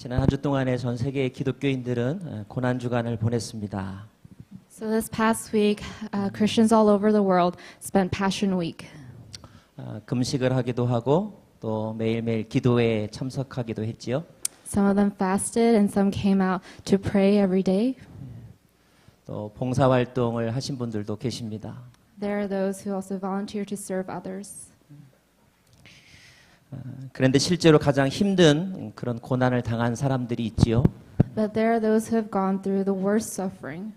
지난 한 주 동안에 전 세계의 기독교인들은 고난 주간을 보냈습니다. So this past week, Christians all over the world spent Passion Week. 금식을 하기도 하고 또 매일매일 기도회에 참석하기도 했지요. Some of them fasted and some came out to pray every day. 또 봉사활동을 하신 분들도 계십니다. There are those who also volunteer to serve others. 그런데 실제로 가장 힘든 그런 고난을 당한 사람들이 있지요. But there are those who have gone through the worst suffering.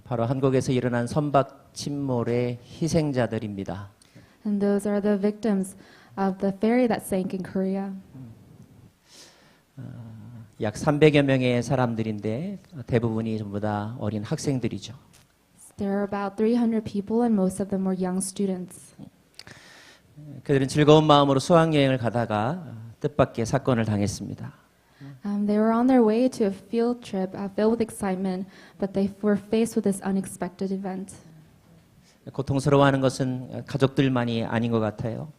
바로 한국에서 일어난 선박 침몰의 희생자들입니다. And those are the victims of the ferry that sank in Korea. 약 300여 명의 사람들인데 대부분이 전부 다 어린 학생들이죠. There are about 300 people and most of them were young students. 그들은 즐거운 마음으로 수학여행을 가다가 뜻밖의 사건을 당했습니다. They were on their way to a field trip filled with excitement, but they were faced with this unexpected event. 고통스러워하는 것은 가족들만이 아닌 것 같아요.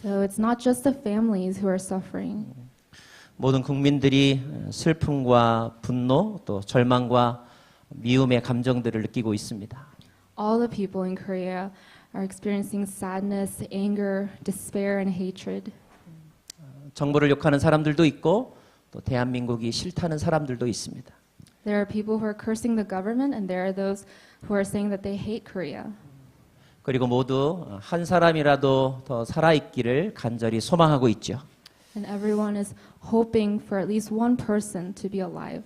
So it's not just the families who are suffering. 모든 국민들이 슬픔과 분노, 또 절망과 미움의 감정들을 느끼고 있습니다. All the people in Korea are experiencing sadness, anger, despair, and hatred. 정부를 욕하는 사람들도 있고 또 대한민국이 싫다는 사람들도 있습니다. There are people who are cursing the government, and there are those who are saying that they hate Korea. 그리고 모두 한 사람이라도 더 살아있기를 간절히 소망하고 있죠. And everyone is hoping for at least one person to be alive.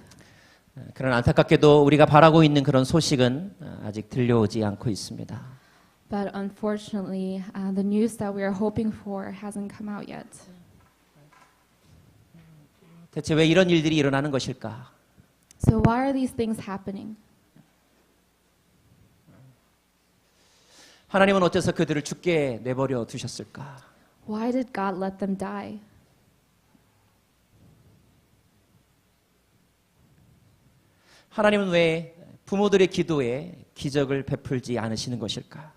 그러나 안타깝게도 우리가 바라고 있는 그런 소식은 아직 들려오지 않고 있습니다. But unfortunately, the news that we are hoping for hasn't come out yet. 대체 왜 이런 일들이 일어나는 것일까? So why are these things happening? 하나님은 어째서 그들을 죽게 내버려 두셨을까? Why did God let them die? 하나님은 왜 부모들의 기도에 기적을 베풀지 않으시는 것일까?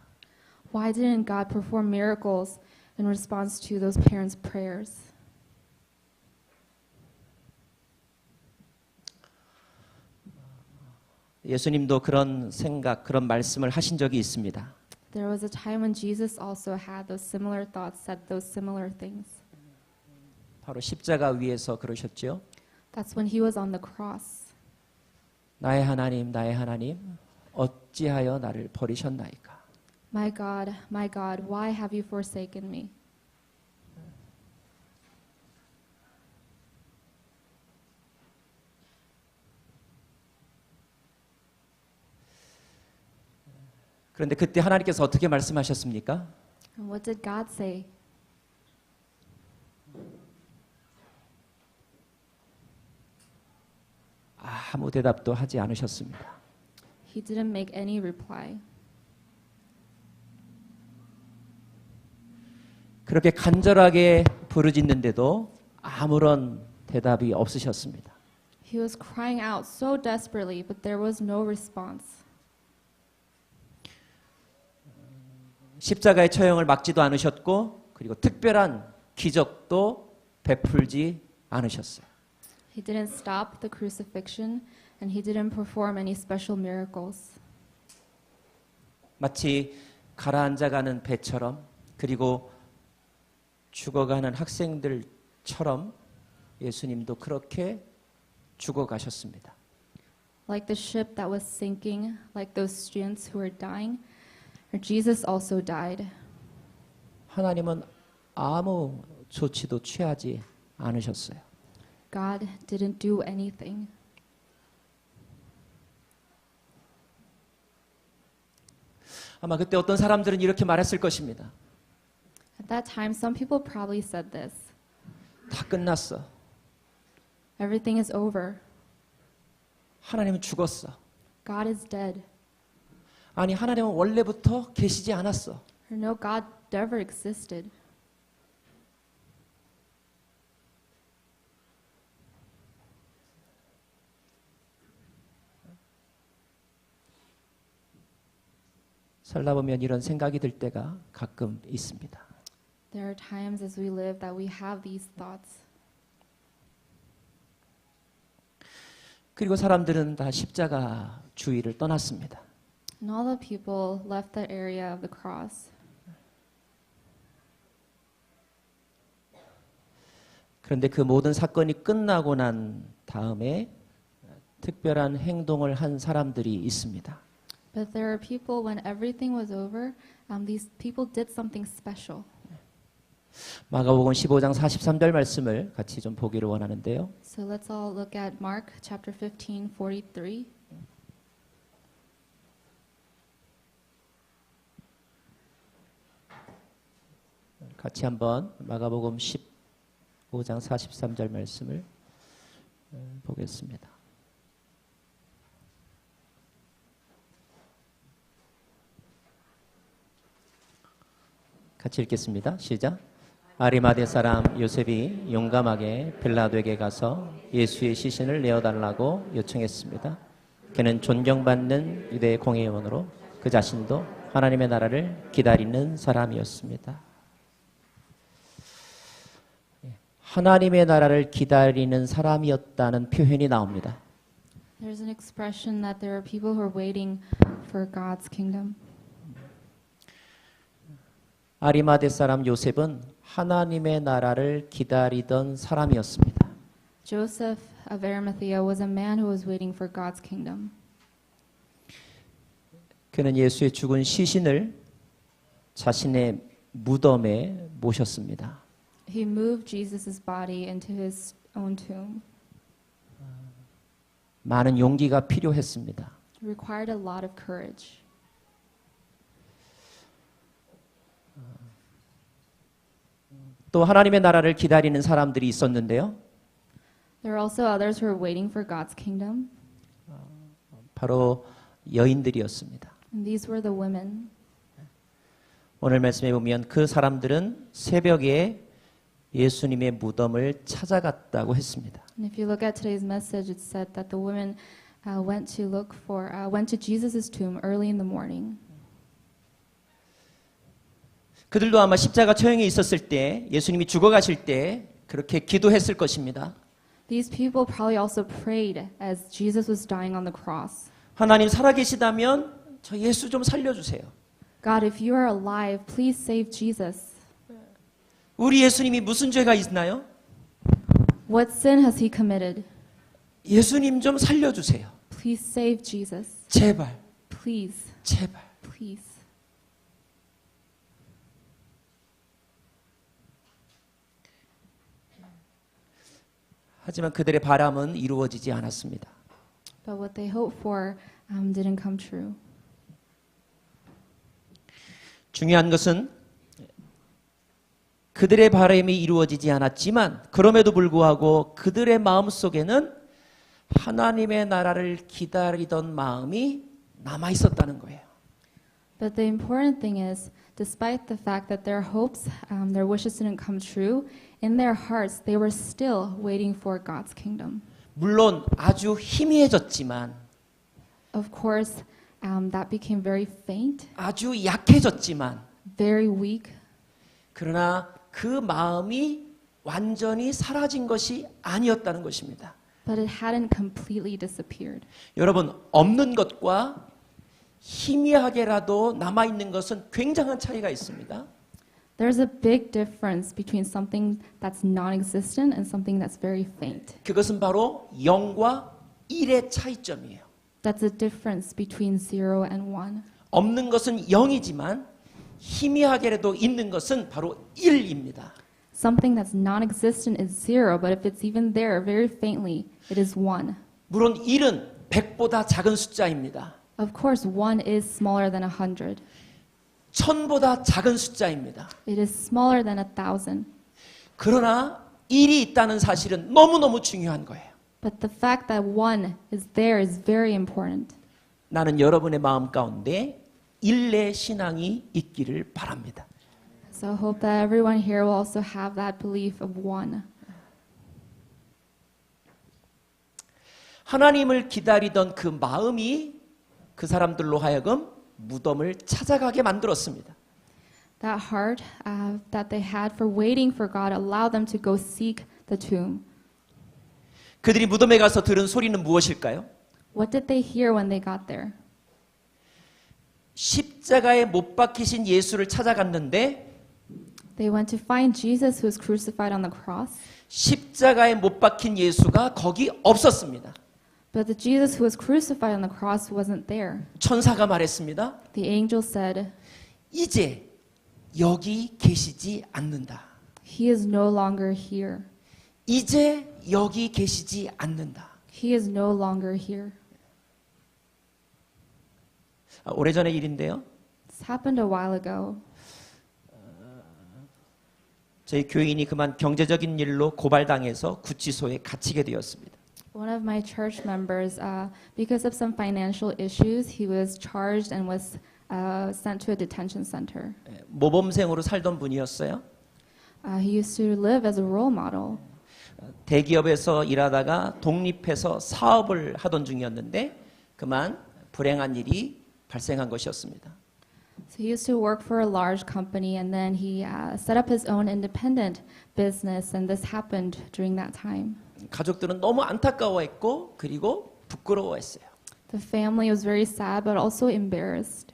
Why didn't God perform miracles in response to those parents' prayers? 예수님도 그런 생각, 그런 말씀을 하신 적이 있습니다. There was a time when Jesus also had those similar thoughts, said those similar things. 바로 십자가 위에서 그러셨죠. That's when he was on the cross. 나의 하나님, 어찌하여 나를 버리셨나이까? My God, why have you forsaken me? 그런데 그때 하나님께서 어떻게 말씀하셨습니까? And what did God say? 아무 대답도 하지 않으셨습니다. He didn't make any reply. 그렇게 간절하게 부르짖는데도 아무런 대답이 없으셨습니다. He was crying out so desperately, but there was no response. 십자가의 처형을 막지도 않으셨고 그리고 특별한 기적도 베풀지 않으셨어요. He didn't stop the crucifixion, and he didn't perform any special miracles. 마치 가라앉아가는 배처럼 그리고 죽어가는 학생들처럼 예수님도 그렇게 죽어가셨습니다. Like the ship that was sinking, like those students who were dying, Jesus also died. 하나님은 아무 조치도 취하지 않으셨어요. God didn't do anything. 아마 그때 어떤 사람들은 이렇게 말했을 것입니다. At that time, some people probably said this. 다 끝났어. Everything is over. 하나님은 죽었어. God is dead. 아니, 하나님은 원래부터 계시지 않았어. Or no, God never existed. 살다 보면 이런 생각이 들 때가 가끔 있습니다. There are times as we live that we have these thoughts. 그리고 사람들은 다 십자가 주위를 떠났습니다. And all the people left that area of the cross. 그런데 그 모든 사건이 끝나고 난 다음에 특별한 행동을 한 사람들이 있습니다. But there are people when everything was over, these people did something special. 마가복음 15장 43절 말씀을 같이 좀 보기를 원하는데요. So let's all look at Mark chapter 15:43. 같이 한번 마가복음 15장 43절 말씀을 보겠습니다. 같이 읽겠습니다. 시작. 아리마대 사람 요셉이 용감하게 빌라도에게 가서 예수의 시신을 내어달라고 요청했습니다. 그는 존경받는 유대 공회의원으로 그 자신도 하나님의 나라를 기다리는 사람이었습니다. 하나님의 나라를 기다리는 사람이었다는 표현이 나옵니다. There's an expression that there are people who are waiting for God's kingdom. 아리마대 사람 요셉은 하나님의 나라를 기다리던 사람이었습니다. Joseph of Arimathea was a man who was waiting for God's kingdom. 그는 예수의 죽은 시신을 자신의 무덤에 모셨습니다. He moved Jesus' body into his own tomb. 많은 용기가 필요했습니다. It required a lot of courage. 또 하나님의 나라를 기다리는 사람들이 있었는데요. There are also others who are waiting for God's kingdom. 바로 여인들이었습니다. And these were the women. 오늘 말씀에 보면 그 사람들은 새벽에 예수님의 무덤을 찾아갔다고 했습니다. And if you look at today's message, it said that the women went to Jesus' tomb early in the morning. 그들도 아마 십자가 처형에 있었을 때 예수님이 죽어가실 때 그렇게 기도했을 것입니다. These people probably also prayed as Jesus was dying on the cross. 하나님 살아계시다면 저 예수 좀 살려주세요. God, if you are alive, please save Jesus. 우리 예수님이 무슨 죄가 있나요? What sin has he committed? 예수님 좀 살려주세요. Please save Jesus. 제발, Please, 제발. please. 하지만 그들의 바람은 이루어지지 않았습니다. But what they hoped for didn't come true. 중요한 것은 그들의 바람이 이루어지지 않았지만 그럼에도 불구하고 그들의 마음속에는 하나님의 나라를 기다리던 마음이 남아 있었다는 거예요. But the important thing is, despite the fact that their hopes, their wishes didn't come true, in their hearts they were still waiting for God's kingdom. 물론 아주 희미해졌지만 Of course, that became very faint, 아주 약해졌지만 very weak, 그러나 그 마음이 완전히 사라진 것이 아니었다는 것입니다. but it hadn't completely disappeared. 여러분, 없는 것과 희미하게라도 남아있는 것은 굉장한 차이가 있습니다. There's a big difference between something that's non-existent and something that's very faint. 그것은 바로 0과 1의 차이점이에요. That's the difference between 0 and 1. 없는 것은 0이지만 희미하게라도 있는 것은 바로 1입니다. Something that's non-existent is 0, but if it's even there very faintly, it is 1. 물론 1은 100보다 작은 숫자입니다. Of course, 1 is smaller than 100. 1000보다 작은 숫자입니다. It is smaller than 1,000. 그러나 1이 있다는 사실은 너무너무 중요한 거예요. But the fact that 1 is there is very important. 나는 여러분의 마음 가운데 일내 신앙이 있기를 바랍니다. So I hope that everyone here will also have that belief of 1. 하나님을 기다리던 그 마음이 그 사람들로 하여금 무덤을 찾아가게 만들었습니다. That heart that they had for waiting for God allowed them to go seek the tomb. 그들이 무덤에 가서 들은 소리는 무엇일까요? What did they hear when they got there? 십자가에 못 박히신 예수를 찾아갔는데 They went to find Jesus who was crucified on the cross, 십자가에 못 박힌 예수가 거기 없었습니다. but the Jesus who was crucified on the cross wasn't there. 천사가 말했습니다. The angel said, 이제 여기 계시지 않는다. He is no longer here. 이제 여기 계시지 않는다. He is no longer here. 오래전의 일인데요. This happened a while ago. 저희 교인이 그만 경제적인 일로 고발당해서 구치소에 갇히게 되었습니다. One of my church members, because of some financial issues, he was charged and was sent to a detention center. 모범생으로 살던 분이었어요. He used to live as a role model. 대기업에서 일하다가 독립해서 사업을 하던 중이었는데 그만 불행한 일이 발생한 것이었습니다. So he used to work for a large company, and then he set up his own independent business, and this happened during that time. 가족들은 너무 안타까워했고 그리고 부끄러워했어요. The family was very sad, but also embarrassed.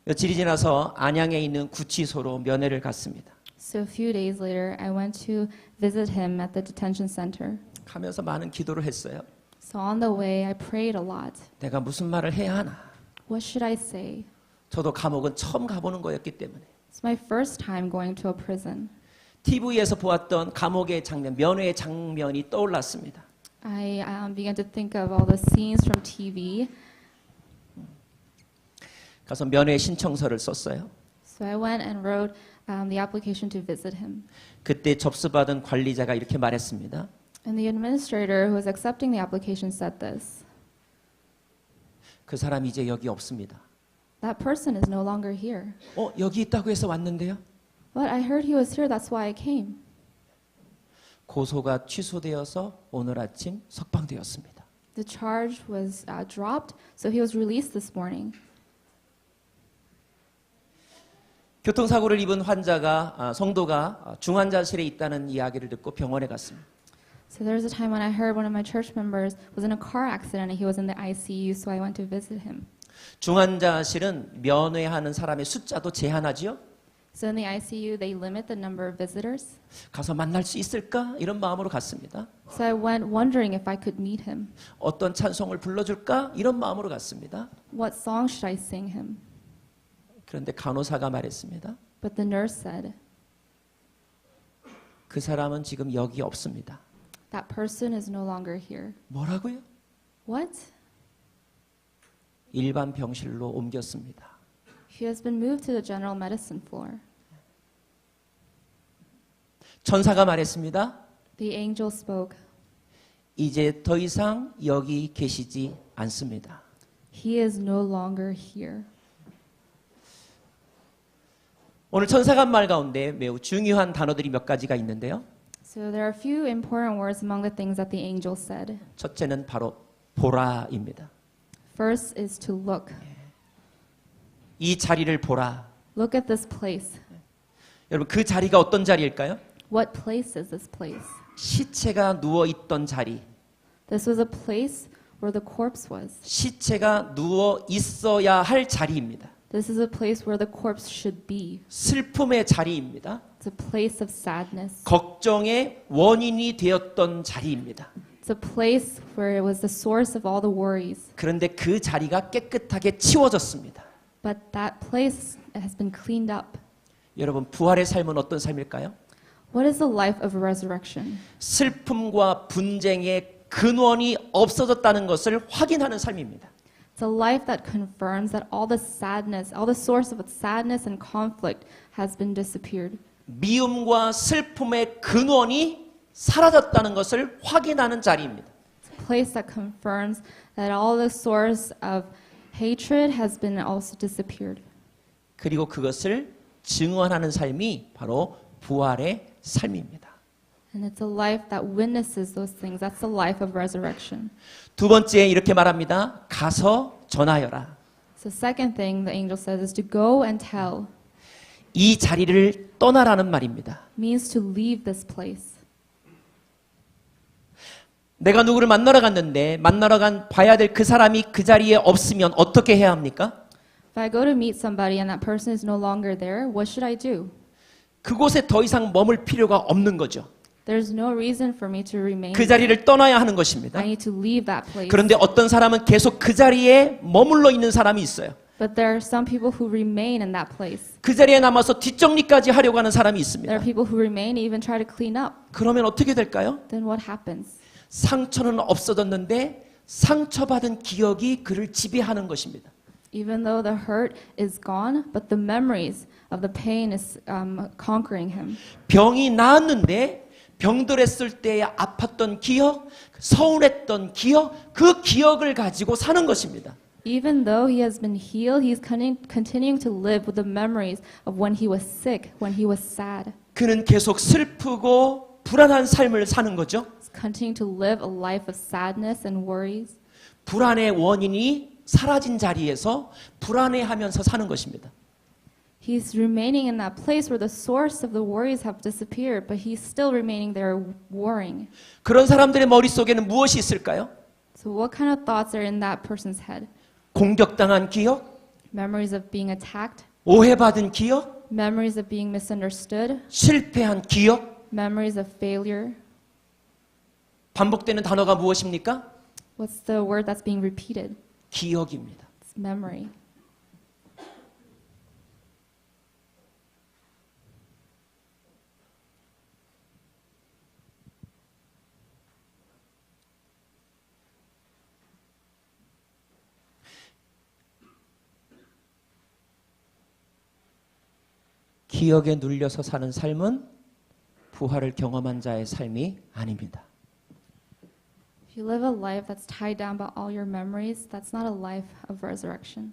며칠이 지나서 안양에 있는 구치소로 면회를 갔습니다. So a few days later, I went to visit him at the detention center. 가면서 많은 기도를 했어요. So on the way, I prayed a lot. 내가 무슨 말을 해야 하나? What should I say? 저도 감옥은 처음 가보는 거였기 때문에 It's my first time going to a prison. TV에서 보았던 감옥의 장면, 면회의 장면이 떠올랐습니다. I began to think of all the scenes from TV. 가서 면회 신청서를 썼어요. So I went and wrote the application to visit him. 그때 접수받은 관리자가 이렇게 말했습니다. And the administrator who was accepting the application said this. 그 사람이 이제 여기 없습니다. That person is no longer here. 여기 있다고 해서 왔는데요. But I heard he was here, that's why I came. 고소가 취소되어서 오늘 아침 석방되었습니다. The charge was dropped, so he was released this morning. 교통사고를 입은 환자가 성도가 중환자실에 있다는 이야기를 듣고 병원에 갔습니다. So there was a time when I heard one of my church members was in a car accident and he was in the ICU, so I went to visit him. 중환자실은 면회하는 사람의 숫자도 제한하지요. So in the ICU, they limit the number of visitors. 가서 만날 수 있을까? 이런 마음으로 갔습니다. So I went wondering if I could meet him. 어떤 찬송을 불러줄까? 이런 마음으로 갔습니다. What song should I sing him? 그런데 간호사가 말했습니다. But the nurse said, 그 사람은 지금 여기 없습니다. that person is no longer here. 뭐라고요? What? 일반 병실로 옮겼습니다. He has been moved to the general medicine floor. 천사가 말했습니다. The angel spoke. 이제 더 이상 여기 계시지 않습니다. He is no longer here. 오늘 천사가 말 가운데 매우 중요한 단어들이 몇 가지가 있는데요. So there are a few important words among the things that the angel said. 첫째는 바로 보라입니다. First is to look. 이 자리를 보라. Look at this place. 여러분 그 자리가 어떤 자리일까요? What place is this place? 시체가 누워 있던 자리. This was a place where the corpse was. 시체가 누워 있어야 할 자리입니다. This is a place where the corpse should be. 슬픔의 자리입니다. It's a place of sadness. 걱정의 원인이 되었던 자리입니다. It's a place where it was the source of all the worries. 그런데 그 자리가 깨끗하게 치워졌습니다. But that place has been cleaned up. 여러분 부활의 삶은 어떤 삶일까요? What is the life of resurrection? 슬픔과 분쟁의 근원이 없어졌다는 것을 확인하는 삶입니다. It's a life that confirms that all the sadness, all the source of sadness and conflict has been disappeared. 미움과 슬픔의 근원이 사라졌다는 것을 확인하는 자리입니다. It's a place that confirms that all the source of hatred has been also disappeared. 그리고 그것을 증언하는 삶이 바로 부활의 삶입니다. And it's a life that witnesses those things. That's the life of resurrection. 두 번째 이렇게 말합니다. 가서 전하여라. So second thing the angel says is to go and tell. 이 자리를 떠나라는 말입니다. Means to leave this place. 내가 누구를 만나러 갔는데 봐야 될 그 사람이 그 자리에 없으면 어떻게 해야 합니까? If I go to meet somebody and that person is no longer there, what should I do? 그곳에 더 이상 머물 필요가 없는 거죠. There's no reason for me to remain. 그 자리를 떠나야 하는 것입니다. I need to leave that place. 그런데 어떤 사람은 계속 그 자리에 머물러 있는 사람이 있어요. But there are some people who remain in that place. 그 자리에 남아서 뒷정리까지 하려고 하는 사람이 There 있습니다. are people who remain, even try to clean up. 그러면 어떻게 될까요? Then what happens? 상처는 없어졌는데 상처받은 기억이 그를 지배하는 것입니다. Even though the hurt is gone, but the memories of the pain is conquering him. 병이 나았는데 병들었을 때에 아팠던 기억, 서운했던 기억, 그 기억을 가지고 사는 것입니다. Even though he has been healed, he's continuing to live with the memories of when he was sick, when he was sad. 그는 계속 슬프고 불안한 삶을 사는 거죠. He's continuing to live a life of sadness and worries. 불안의 원인이 사라진 자리에서 불안해하면서 사는 것입니다. He's remaining in that place where the source of the worries have disappeared, but he's still remaining there worrying. 그런 사람들의 머릿속에는 무엇이 있을까요? So what kind of thoughts are in that person's head? 공격당한 기억, Memories of being attacked, 오해받은 기억, memories of being misunderstood, 실패한 기억. memories of failure. 반복되는 단어가 무엇입니까? What's the word that's being repeated? 기억입니다. It's memory. 기억에 눌려서 사는 삶은 부활을 경험한 자의 삶이 아닙니다. If you live a life that's tied down by all your memories, that's not a life of resurrection.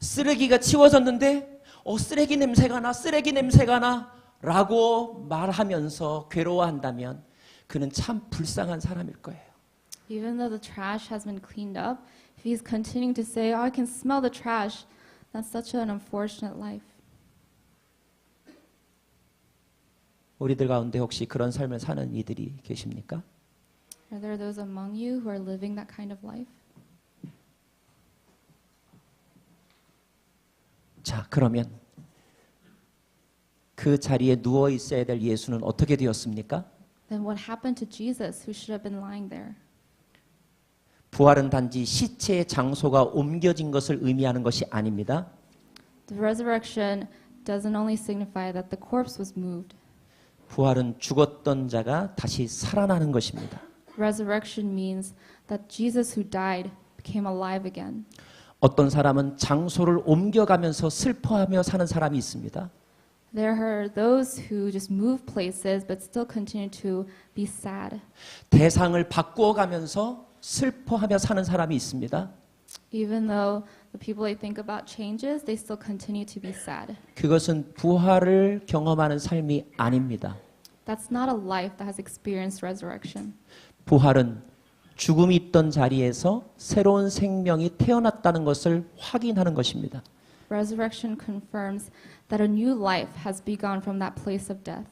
쓰레기가 치워졌는데 쓰레기 냄새가 나 라고 말하면서 괴로워한다면 그는 참 불쌍한 사람일 거예요. Even though the trash has been cleaned up, if he's continuing to say, "Oh, I can smell the trash," that's such an unfortunate life. 우리들 가운데 혹시 그런 삶을 사는 이들이 계십니까? Are there those among you who are living that kind of life? 자, 그러면 그 자리에 누워 있어야 될 예수는 어떻게 되었습니까? Then what happened to Jesus, who should have been lying there? 부활은 단지 시체의 장소가 옮겨진 것을 의미하는 것이 아닙니다. The resurrection doesn't only signify that the corpse was moved. 부활은 죽었던 자가 다시 살아나는 것입니다. Resurrection means that Jesus who died became alive again. 어떤 사람은 장소를 옮겨가면서 슬퍼하며 사는 사람이 있습니다. There are those who just move places but still continue to be sad. 대상을 바꾸어 가면서 슬퍼하며 사는 사람이 있습니다. Even though the people they think about changes, they still continue to be sad. 그것은 부활을 경험하는 삶이 아닙니다. That's not a life that has experienced resurrection. 부활은 죽음이 있던 자리에서 새로운 생명이 태어났다는 것을 확인하는 것입니다. Resurrection confirms that a new life has begun from that place of death.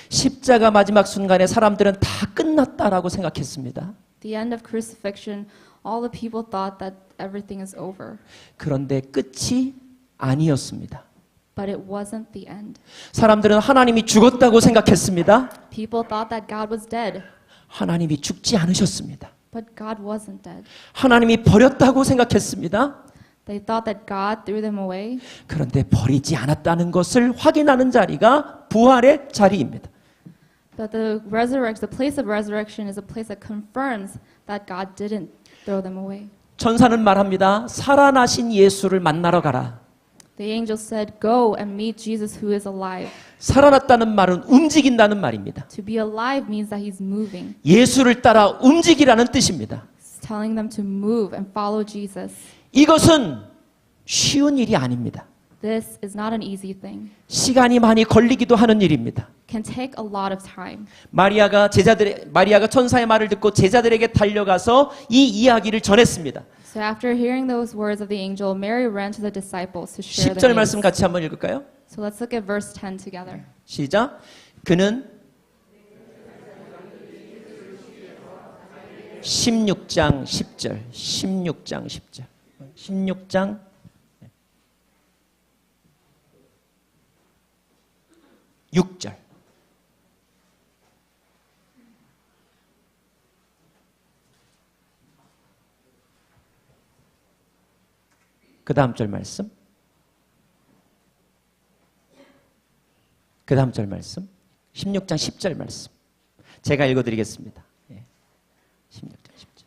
십자가 마지막 순간에 사람들은 다 끝났다라고 생각했습니다. The end of crucifixion, all the people thought that everything is over. 그런데 끝이 아니었습니다. But it wasn't the end. 사람들은 하나님이 죽었다고 생각했습니다. People thought that God was dead, 하나님이 죽지 않으셨습니다. but God wasn't dead. 하나님이 버렸다고 생각했습니다. They thought that God threw them away, 그런데 버리지 않았다는 것을 확인하는 자리가 부활의 자리입니다. but the place of resurrection is a place that confirms that God didn't throw them away. 천사는 말합니다. 살아나신 예수를 만나러 가라. The angel said, "Go and meet Jesus who is alive." 살아났다는 말은 움직인다는 말입니다. To be alive means that he's moving. 예수를 따라 움직이라는 뜻입니다. It's telling them to move and follow Jesus. 이것은 쉬운 일이 아닙니다. This is not an easy thing. 시간이 많이 걸리기도 하는 일입니다. Can take a lot of time. 마리아가 천사의 말을 듣고 제자들에게 달려가서 이 이야기를 전했습니다. So after hearing those words of the angel, Mary ran to the disciples to share the 10절 news. 말씀 같이 한번 읽을까요? So let's look at verse 10 together. 시작. 그는 16장 10절 16장 10절 16장 6절 그 다음 절 말씀 그 다음 절 말씀 16장 10절 말씀 제가 읽어드리겠습니다. 16장 10절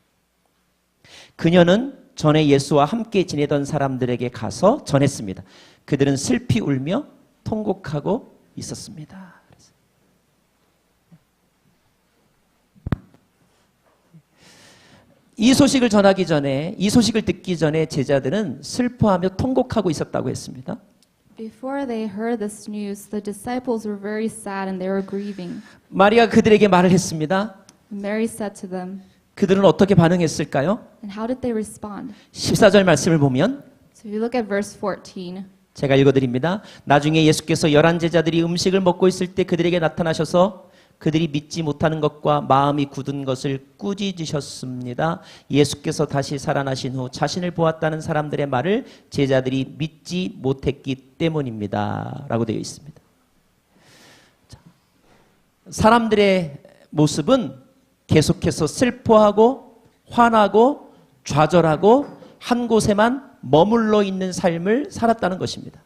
그녀는 전에 예수와 함께 지내던 사람들에게 가서 전했습니다. 그들은 슬피 울며 통곡하고 있었습니다. 이 소식을 전하기 전에 이 소식을 듣기 전에 제자들은 슬퍼하며 통곡하고 있었다고 했습니다. Before they heard this news, the disciples were very sad and they were grieving. 마리아가 그들에게 말을 했습니다. Mary said to them, 그들은 어떻게 반응했을까요? and how did they respond? 14절 말씀을 보면 So if you look at verse 14, 제가 읽어드립니다. 나중에 예수께서 11 제자들이 음식을 먹고 있을 때 그들에게 나타나셔서 그들이 믿지 못하는 것과 마음이 굳은 것을 꾸짖으셨습니다. 예수께서 다시 살아나신 후 자신을 보았다는 사람들의 말을 제자들이 믿지 못했기 때문입니다. 라고 되어 있습니다. 사람들의 모습은 계속해서 슬퍼하고 화나고 좌절하고 한 곳에만 머물러 있는 삶을 살았다는 것입니다.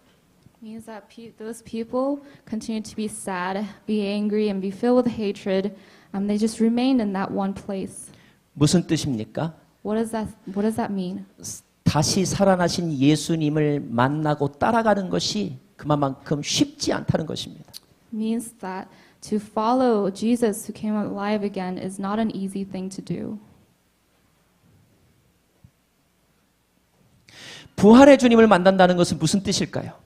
means that those people continued to be sad, be angry, and be filled with hatred. They just remained in that one place. 무슨 뜻입니까? What does that mean? 다시 살아나신 예수님을 만나고 따라가는 것이 그만큼 쉽지 않다는 것입니다. It means that to follow Jesus who came alive again is not an easy thing to do. 부활의 주님을 만난다는 것은 무슨 뜻일까요?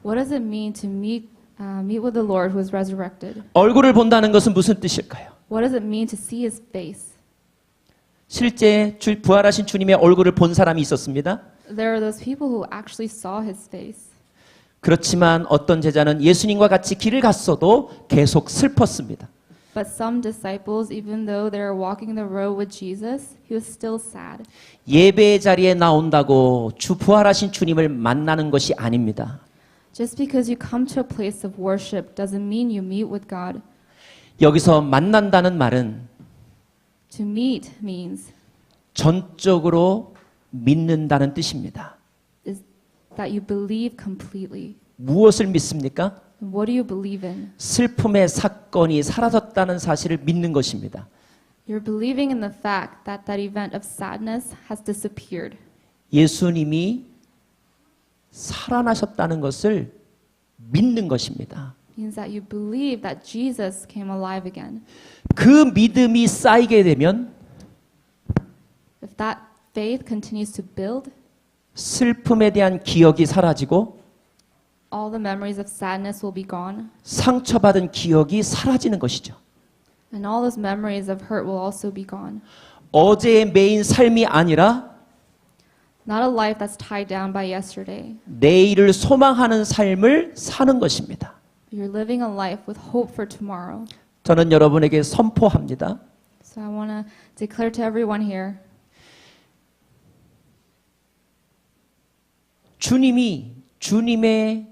What does it mean to meet with the Lord who is resurrected? 얼굴을 본다는 것은 무슨 뜻일까요? What does it mean to see His face? 실제 부활하신 주님의 얼굴을 본 사람이 있었습니다. There are those people who actually saw His face. 그렇지만 어떤 제자는 예수님과 같이 길을 갔어도 계속 슬펐습니다. But some disciples, even though they were walking the road with Jesus, he was still sad. 예배의 자리에 나온다고 부활하신 주님을 만나는 것이 아닙니다. Just because you come to a place of worship doesn't mean you meet with God. 여기서 만난다는 말은 To meet means 전적으로 믿는다는 뜻입니다. is that you believe completely. 무엇을 믿습니까? What do you believe in? 슬픔의 사건이 사라졌다는 사실을 믿는 것입니다. You're believing in the fact that that event of sadness has disappeared. 예수님이 살아나셨다는 것을 믿는 것입니다. Means that you believe that Jesus came alive again. 그 믿음이 쌓이게 되면 If that faith continues to build, 슬픔에 대한 기억이 사라지고 all the memories of sadness will be gone, 상처받은 기억이 사라지는 것이죠. and all those memories of hurt will also be gone. 어제의 매인 삶이 아니라 Not a life that's tied down by yesterday. 내일을 소망하는 삶을 사는 것입니다. You're living a life with hope for tomorrow. 저는 여러분에게 선포합니다. So I want to declare to everyone here, 주님이 주님의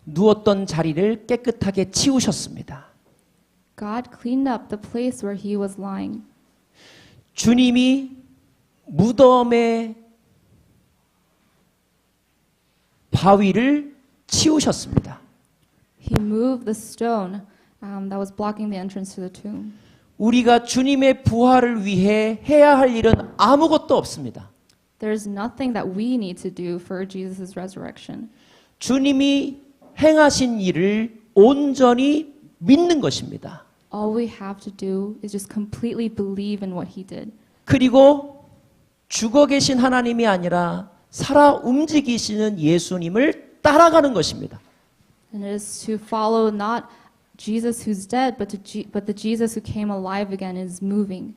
누웠던 자리를 깨끗하게 치우셨습니다. God cleaned up the place where he was lying. 주님이 무덤의 바위를 치우셨습니다. He moved the stone that was blocking the entrance to the tomb. 우리가 주님의 부활을 위해 해야 할 일은 아무것도 없습니다. There's nothing that we need to do for Jesus' resurrection. 주님이 행하신 일을 온전히 믿는 것입니다. All we have to do is just completely believe in what he did. 그리고 죽어 계신 하나님이 아니라 살아 움직이시는 예수님을 따라가는 것입니다. And it is to follow not Jesus who's dead, but the Jesus who came alive again is moving.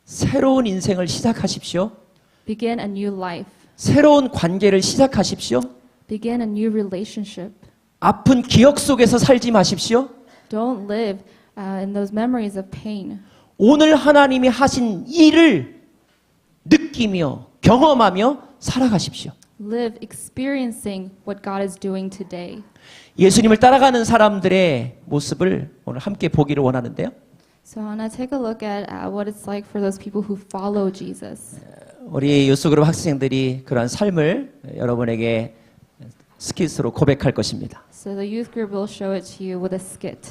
새로운 인생을 시작하십시오. Begin a new life. 새로운 관계를 시작하십시오. Begin a new relationship. 아픈 기억 속에서 살지 마십시오. Don't live in those memories of pain. 오늘 하나님이 하신 일을 느끼며 경험하며 살아가십시오. Live experiencing what God is doing today. 예수님을 따라가는 사람들의 모습을 오늘 함께 보기를 원하는데요. So I want to take a look at what it's like for those people who follow Jesus. 우리 유스그룹 학생들이 그러한 삶을 여러분에게 스킷으로 고백할 것입니다. So the youth group will show it to you with a skit.